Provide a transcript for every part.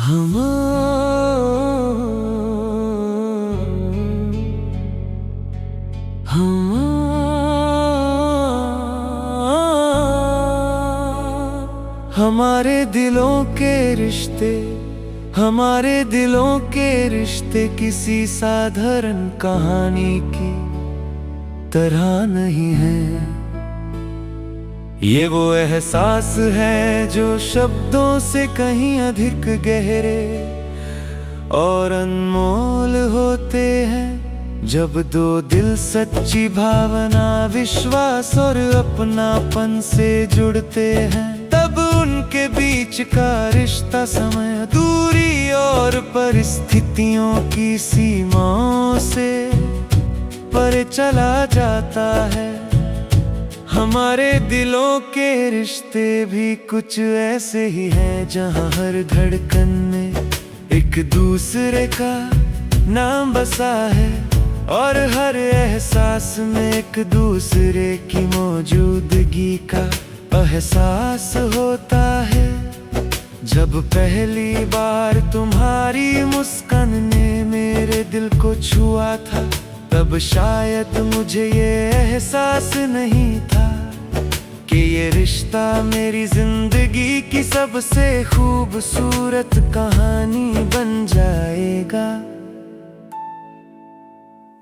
हम हम हमारे दिलों के रिश्ते, हमारे दिलों के रिश्ते किसी साधारण कहानी की तरह नहीं है। ये वो एहसास है जो शब्दों से कहीं अधिक गहरे और अनमोल होते हैं। जब दो दिल सच्ची भावना, विश्वास और अपनापन से जुड़ते हैं, तब उनके बीच का रिश्ता समय, दूरी और परिस्थितियों की सीमाओं से परे चला जाता है। हमारे दिलों के रिश्ते भी कुछ ऐसे ही हैं, जहां हर धड़कन में एक दूसरे का नाम बसा है और हर एहसास में एक दूसरे की मौजूदगी का एहसास होता है। जब पहली बार तुम्हारी मुस्कान ने मेरे दिल को छुआ था, तब शायद मुझे ये एहसास नहीं था कि ये रिश्ता मेरी जिंदगी की सबसे खूबसूरत कहानी बन जाएगा।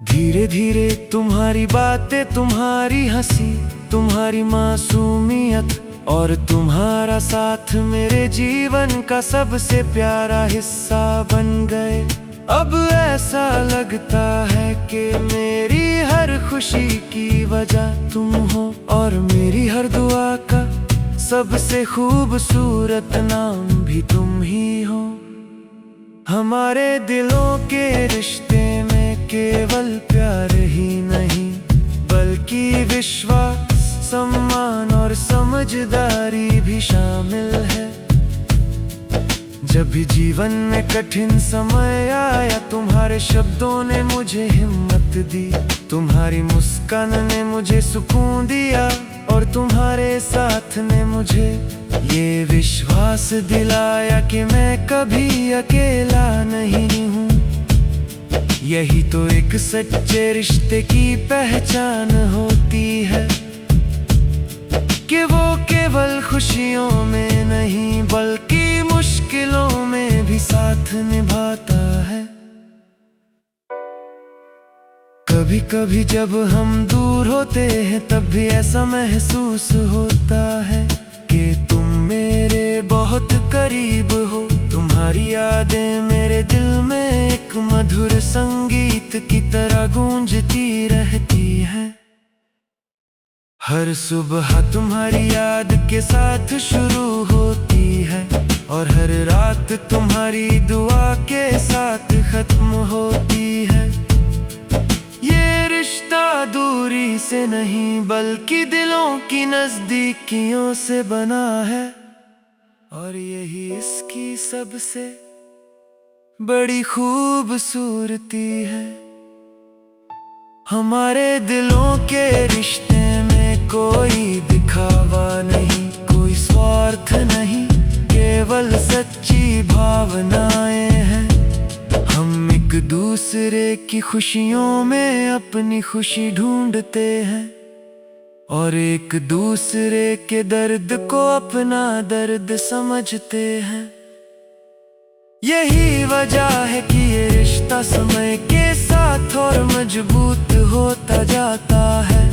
धीरे धीरे तुम्हारी बातें, तुम्हारी हंसी, तुम्हारी मासूमियत और तुम्हारा साथ मेरे जीवन का सबसे प्यारा हिस्सा बन गए। अब ऐसा लगता है कि मेरी हर खुशी की वजह तुम हो और मेरी हर दुआ का सबसे खूबसूरत नाम भी तुम ही हो। हमारे दिलों के रिश्ते में केवल प्यार ही नहीं, बल्कि विश्वास, सम्मान और समझदारी भी शामिल है। जब भी जीवन में कठिन समय आया, तुम्हारे शब्दों ने मुझे हिम्मत दी, तुम्हारी मुस्कान ने मुझे सुकून दिया और तुम्हारे साथ ने मुझे ये विश्वास दिलाया कि मैं कभी अकेला नहीं हूँ। यही तो एक सच्चे रिश्ते की पहचान होती है कि वो केवल खुशियों में नहीं, बल्कि मुश्किलों में भी साथ निभाता है। कभी कभी जब हम दूर होते हैं, तब भी ऐसा महसूस होता है कि तुम मेरे बहुत करीब हो। तुम्हारी यादें मेरे दिल में एक मधुर संगीत की तरह गूंजती रहती हैं। हर सुबह तुम्हारी याद के साथ शुरू होती है और हर रात तुम्हारी दुआ के साथ खत्म होती है। ये रिश्ता दूरी से नहीं, बल्कि दिलों की नजदीकियों से बना है और यही इसकी सबसे बड़ी खूबसूरती है। हमारे दिलों के रिश्ते में कोई दिखावा नहीं, कोई स्वार्थ नहीं, केवल सच्ची भावनाएं हैं। हम एक दूसरे की खुशियों में अपनी खुशी ढूंढते हैं और एक दूसरे के दर्द को अपना दर्द समझते हैं। यही वजह है कि ये रिश्ता समय के साथ और मजबूत होता जाता है।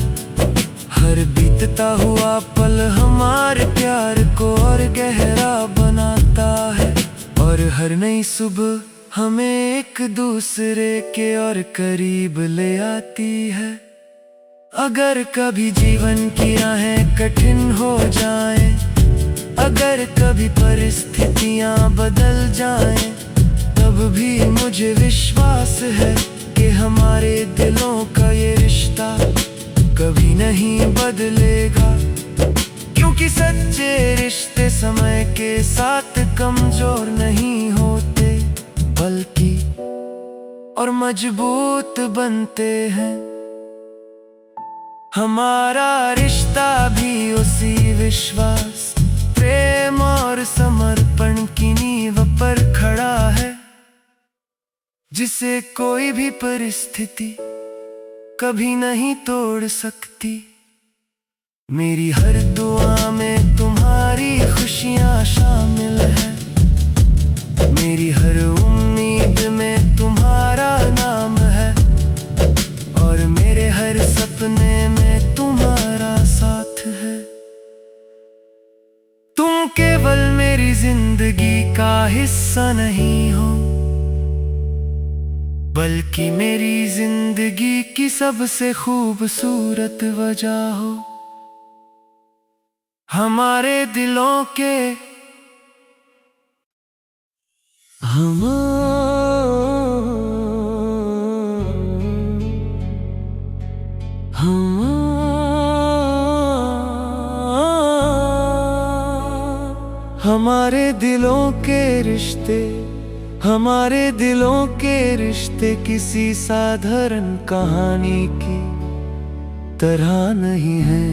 हर बीतता हुआ पल हमारे प्यार को और गहरा बनाता है और हर नई सुबह हमें एक दूसरे के और करीब ले आती है। अगर कभी जीवन की राहें कठिन हो जाएं, अगर कभी परिस्थितियां बदल जाएं, तब भी मुझे विश्वास है कि हमारे दिलों का ये रिश्ता कभी नहीं बदलेगा। क्योंकि सच्चे रिश्ते समय के साथ कमजोर नहीं होते, बल्कि और मजबूत बनते हैं। हमारा रिश्ता भी उसी विश्वास, प्रेम और समर्पण की नींव पर खड़ा जिसे कोई भी परिस्थिति कभी नहीं तोड़ सकती। मेरी हर दुआ में तुम्हारी खुशियाँ शामिल है, मेरी हर उम्मीद में तुम्हारा नाम है, और मेरे हर सपने में तुम्हारा साथ है। तुम केवल मेरी जिंदगी का हिस्सा नहीं हो, बल्कि मेरी जिंदगी की सबसे खूबसूरत वजह हो। हमारे दिलों के हमारे दिलों के रिश्ते, हमारे दिलों के रिश्ते किसी साधारण कहानी की तरह नहीं है।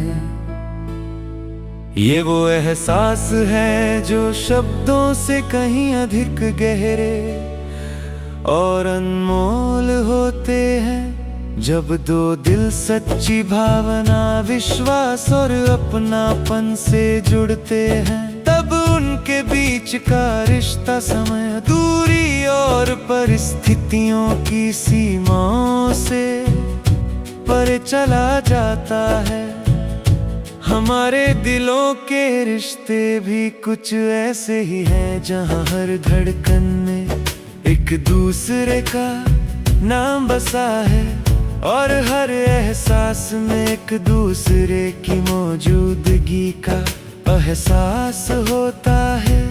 ये वो एहसास है जो शब्दों से कहीं अधिक गहरे और अनमोल होते हैं। जब दो दिल सच्ची भावना, विश्वास और अपनापन से जुड़ते हैं, तब उनके बीच का रिश्ता समय, दूरी और परिस्थितियों की सीमाओं से परे चला जाता है। हमारे दिलों के रिश्ते भी कुछ ऐसे ही हैं, जहां हर धड़कन में एक दूसरे का नाम बसा है, और हर एहसास में एक दूसरे की मौजूदगी का एहसास होता है।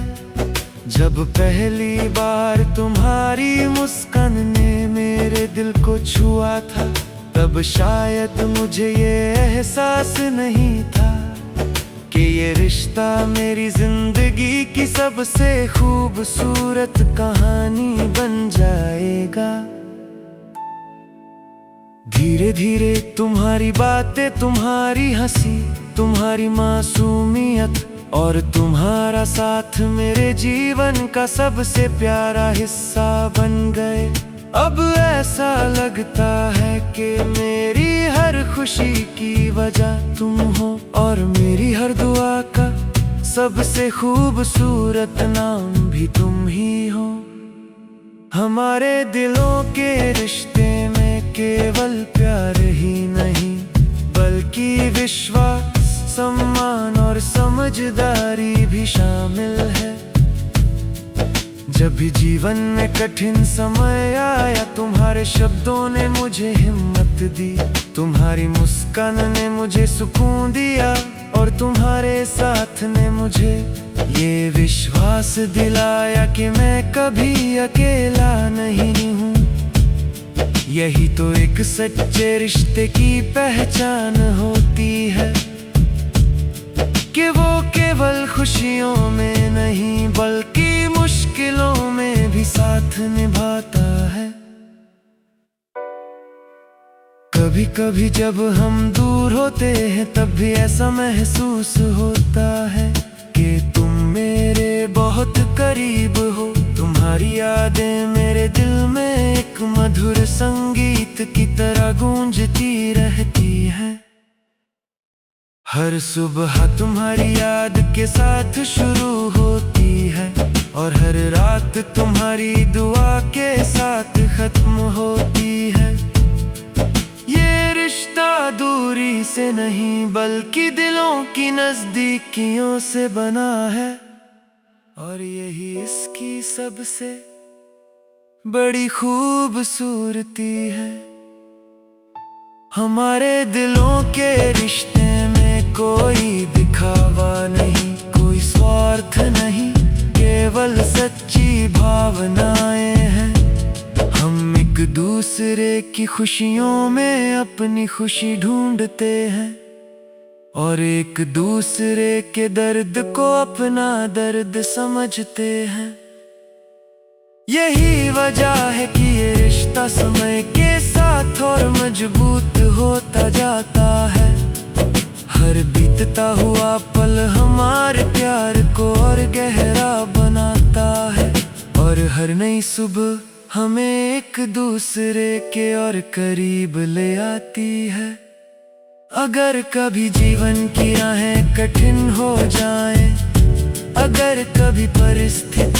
जब पहली बार तुम्हारी मुस्कान ने मेरे दिल को छुआ था, तब शायद मुझे ये एहसास नहीं था कि ये रिश्ता मेरी जिंदगी की सबसे खूबसूरत कहानी बन जाएगा। धीरे धीरे तुम्हारी बातें, तुम्हारी हंसी, तुम्हारी मासूमियत और तुम्हारा साथ मेरे जीवन का सबसे प्यारा हिस्सा बन गए। अब ऐसा लगता है कि मेरी हर खुशी की वजह तुम हो, और मेरी हर दुआ का सबसे खूबसूरत नाम भी तुम ही हो। हमारे दिलों के रिश्ते में केवल प्यार ही नहीं, बल्कि विश्वास, सम्मान और समझदारी भी शामिल है। जब भी जीवन में कठिन समय आया, तुम्हारे शब्दों ने मुझे हिम्मत दी, तुम्हारी मुस्कान ने मुझे सुकून दिया, और तुम्हारे साथ ने मुझे ये विश्वास दिलाया कि मैं कभी अकेला नहीं हूँ। यही तो एक सच्चे रिश्ते की पहचान होती है, कि वो केवल खुशियों में नहीं, बल्कि मुश्किलों में भी साथ निभाता है। कभी कभी जब हम दूर होते हैं, तब भी ऐसा महसूस होता है कि तुम मेरे बहुत करीब हो। तुम्हारी यादें मेरे दिल में एक मधुर संगीत की तरह गूंजती रहती हैं। हर सुबह तुम्हारी याद के साथ शुरू होती है, और हर रात तुम्हारी दुआ के साथ खत्म होती है। ये रिश्ता दूरी से नहीं, बल्कि दिलों की नजदीकियों से बना है, और यही इसकी सबसे बड़ी खूबसूरती है। हमारे दिलों के रिश्ते कोई दिखावा नहीं, कोई स्वार्थ नहीं, केवल सच्ची भावनाएं हैं। हम एक दूसरे की खुशियों में अपनी खुशी ढूंढते हैं, और एक दूसरे के दर्द को अपना दर्द समझते हैं। यही वजह है कि ये रिश्ता समय के साथ और मजबूत होता जाता है। हर बीतता हुआ पल हमारे प्यार को और गहरा बनाता है, और हर नई सुबह हमें एक दूसरे के और करीब ले आती है। अगर कभी जीवन की राहें कठिन हो जाएं, अगर कभी परिस्थिति